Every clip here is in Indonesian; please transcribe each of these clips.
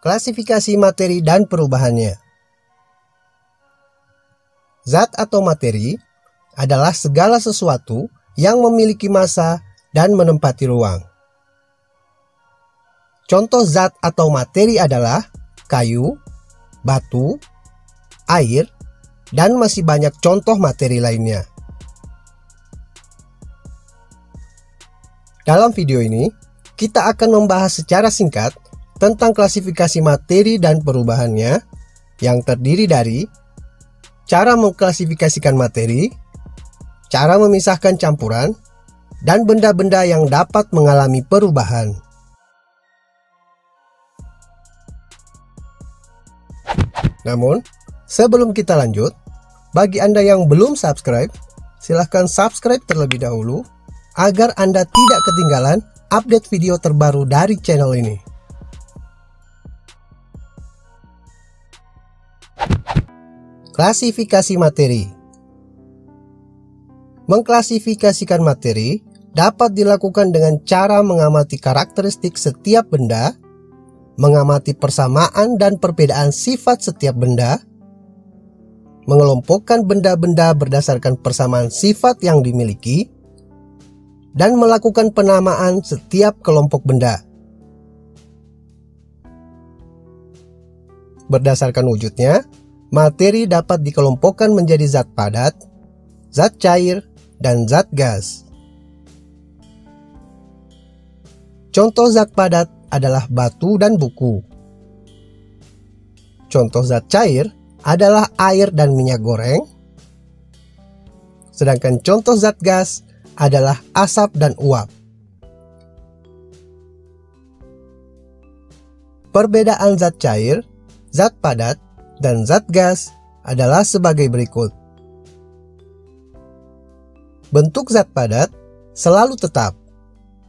Klasifikasi materi dan perubahannya. Zat atau materi adalah segala sesuatu yang memiliki massa dan menempati ruang. Contoh zat atau materi adalah kayu, batu, air, dan masih banyak contoh materi lainnya. Dalam video ini, kita akan membahas secara singkat tentang klasifikasi materi dan perubahannya yang terdiri dari cara mengklasifikasikan materi, cara memisahkan campuran, dan benda-benda yang dapat mengalami perubahan. Namun, sebelum kita lanjut, bagi Anda yang belum subscribe, silahkan subscribe terlebih dahulu agar Anda tidak ketinggalan update video terbaru dari channel ini. Klasifikasi materi. Mengklasifikasikan materi dapat dilakukan dengan cara mengamati karakteristik setiap benda, mengamati persamaan dan perbedaan sifat setiap benda, mengelompokkan benda-benda berdasarkan persamaan sifat yang dimiliki, dan melakukan penamaan setiap kelompok benda. Berdasarkan wujudnya, materi dapat dikelompokkan menjadi zat padat, zat cair, dan zat gas. Contoh zat padat adalah batu dan buku. Contoh zat cair adalah air dan minyak goreng. Sedangkan contoh zat gas adalah asap dan uap. Perbedaan zat cair, zat padat, dan zat gas adalah sebagai berikut. Bentuk zat padat selalu tetap,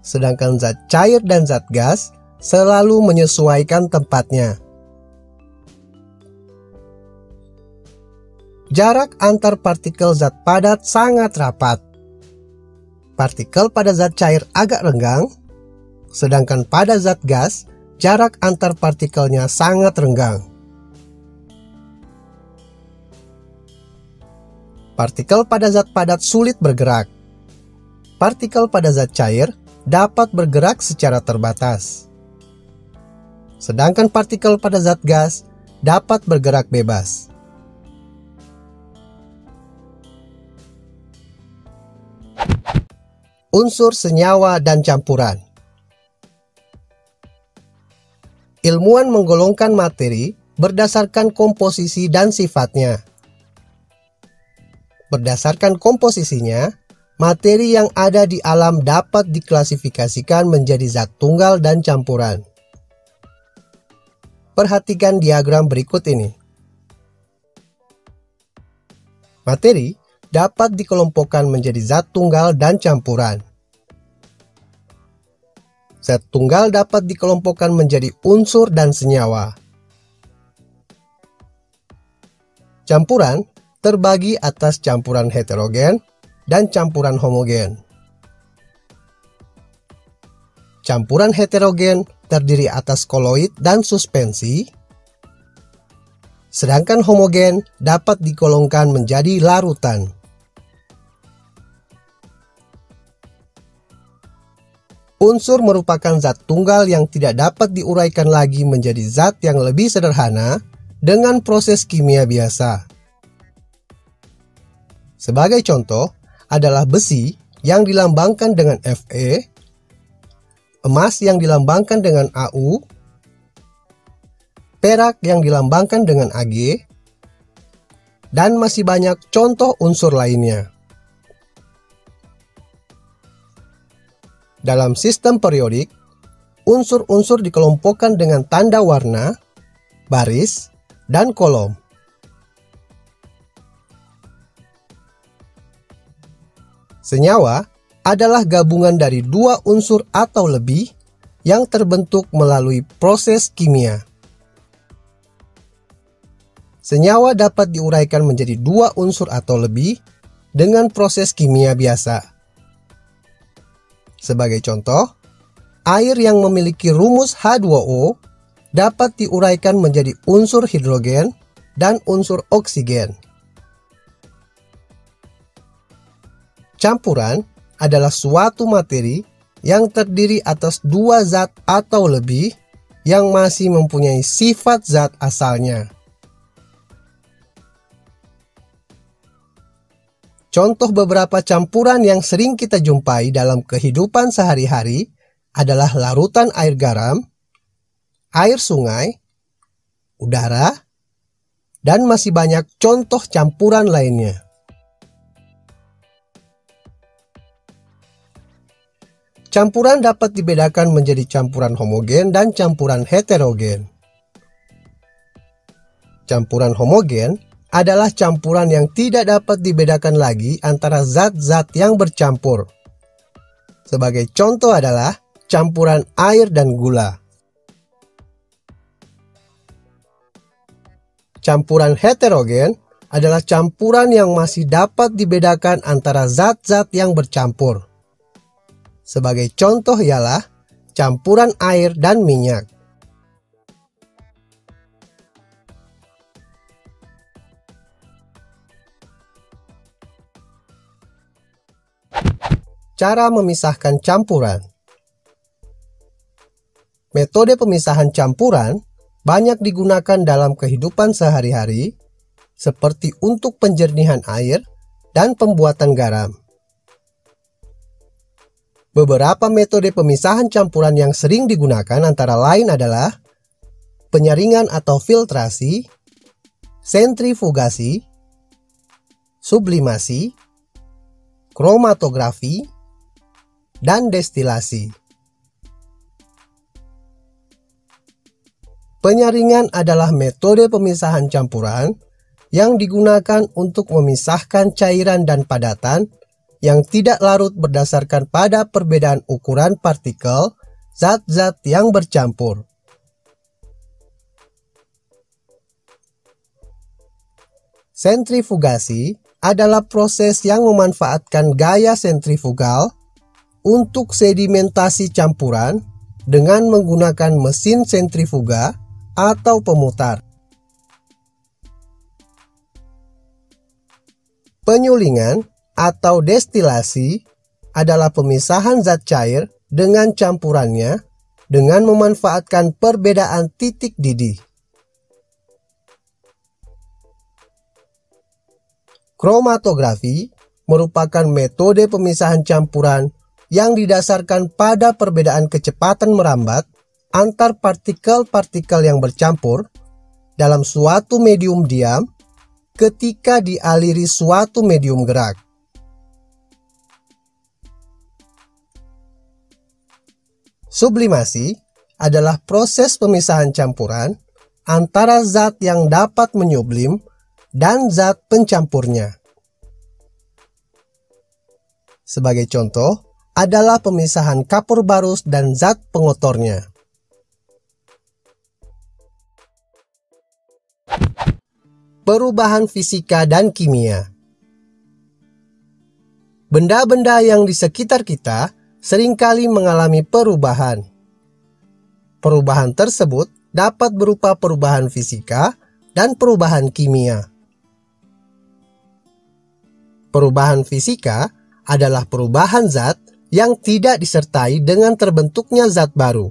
sedangkan zat cair dan zat gas selalu menyesuaikan tempatnya. Jarak antar partikel zat padat sangat rapat. Partikel pada zat cair agak renggang, sedangkan pada zat gas jarak antar partikelnya sangat renggang. Partikel pada zat padat sulit bergerak. Partikel pada zat cair dapat bergerak secara terbatas. Sedangkan partikel pada zat gas dapat bergerak bebas. Unsur senyawa dan campuran. Ilmuwan menggolongkan materi berdasarkan komposisi dan sifatnya. Berdasarkan komposisinya, materi yang ada di alam dapat diklasifikasikan menjadi zat tunggal dan campuran. Perhatikan diagram berikut ini. Materi dapat dikelompokkan menjadi zat tunggal dan campuran. Zat tunggal dapat dikelompokkan menjadi unsur dan senyawa. Campuran terbagi atas campuran heterogen dan campuran homogen. Campuran heterogen terdiri atas koloid dan suspensi, sedangkan homogen dapat digolongkan menjadi larutan. Unsur merupakan zat tunggal yang tidak dapat diuraikan lagi menjadi zat yang lebih sederhana dengan proses kimia biasa. Sebagai contoh adalah besi yang dilambangkan dengan Fe, emas yang dilambangkan dengan Au, perak yang dilambangkan dengan Ag, dan masih banyak contoh unsur lainnya. Dalam sistem periodik, unsur-unsur dikelompokkan dengan tanda warna, baris, dan kolom. Senyawa adalah gabungan dari dua unsur atau lebih yang terbentuk melalui proses kimia. Senyawa dapat diuraikan menjadi dua unsur atau lebih dengan proses kimia biasa. Sebagai contoh, air yang memiliki rumus H2O dapat diuraikan menjadi unsur hidrogen dan unsur oksigen. Campuran adalah suatu materi yang terdiri atas dua zat atau lebih yang masih mempunyai sifat zat asalnya. Contoh beberapa campuran yang sering kita jumpai dalam kehidupan sehari-hari adalah larutan air garam, air sungai, udara, dan masih banyak contoh campuran lainnya. Campuran dapat dibedakan menjadi campuran homogen dan campuran heterogen. Campuran homogen adalah campuran yang tidak dapat dibedakan lagi antara zat-zat yang bercampur. Sebagai contoh adalah campuran air dan gula. Campuran heterogen adalah campuran yang masih dapat dibedakan antara zat-zat yang bercampur. Sebagai contoh ialah campuran air dan minyak. Cara memisahkan campuran. Metode pemisahan campuran banyak digunakan dalam kehidupan sehari-hari, seperti untuk penjernihan air dan pembuatan garam. Beberapa metode pemisahan campuran yang sering digunakan antara lain adalah penyaringan atau filtrasi, sentrifugasi, sublimasi, kromatografi, dan destilasi. Penyaringan adalah metode pemisahan campuran yang digunakan untuk memisahkan cairan dan padatan yang tidak larut berdasarkan pada perbedaan ukuran partikel zat-zat yang bercampur. Sentrifugasi adalah proses yang memanfaatkan gaya sentrifugal untuk sedimentasi campuran dengan menggunakan mesin sentrifuga atau pemutar. Penyulingan atau destilasi adalah pemisahan zat cair dengan campurannya dengan memanfaatkan perbedaan titik didih. Kromatografi merupakan metode pemisahan campuran yang didasarkan pada perbedaan kecepatan merambat antar partikel-partikel yang bercampur dalam suatu medium diam ketika dialiri suatu medium gerak. Sublimasi adalah proses pemisahan campuran antara zat yang dapat menyublim dan zat pencampurnya. Sebagai contoh adalah pemisahan kapur barus dan zat pengotornya. Perubahan fisika dan kimia. Benda-benda yang di sekitar kita seringkali mengalami perubahan. Perubahan tersebut dapat berupa perubahan fisika dan perubahan kimia. Perubahan fisika adalah perubahan zat yang tidak disertai dengan terbentuknya zat baru.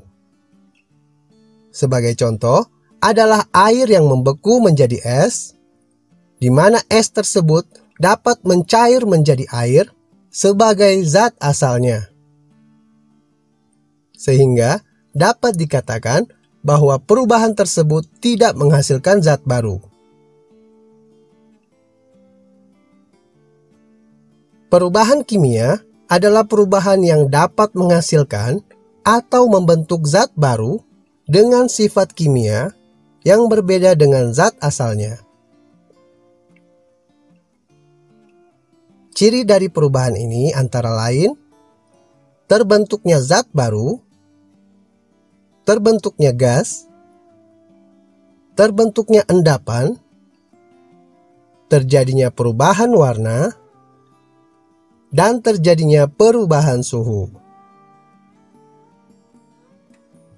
Sebagai contoh adalah air yang membeku menjadi es, di mana es tersebut dapat mencair menjadi air sebagai zat asalnya. Sehingga dapat dikatakan bahwa perubahan tersebut tidak menghasilkan zat baru. Perubahan kimia adalah perubahan yang dapat menghasilkan atau membentuk zat baru dengan sifat kimia yang berbeda dengan zat asalnya. Ciri dari perubahan ini antara lain terbentuknya zat baru, terbentuknya gas, terbentuknya endapan, terjadinya perubahan warna, dan terjadinya perubahan suhu.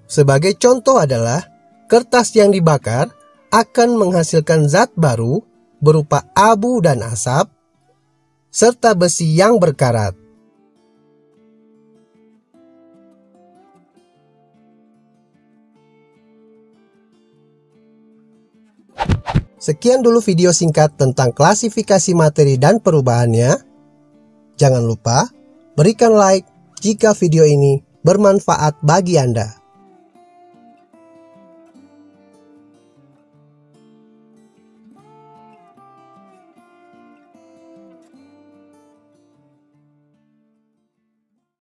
Sebagai contoh adalah kertas yang dibakar akan menghasilkan zat baru berupa abu dan asap, serta besi yang berkarat. Sekian dulu video singkat tentang klasifikasi materi dan perubahannya. Jangan lupa berikan like jika video ini bermanfaat bagi Anda.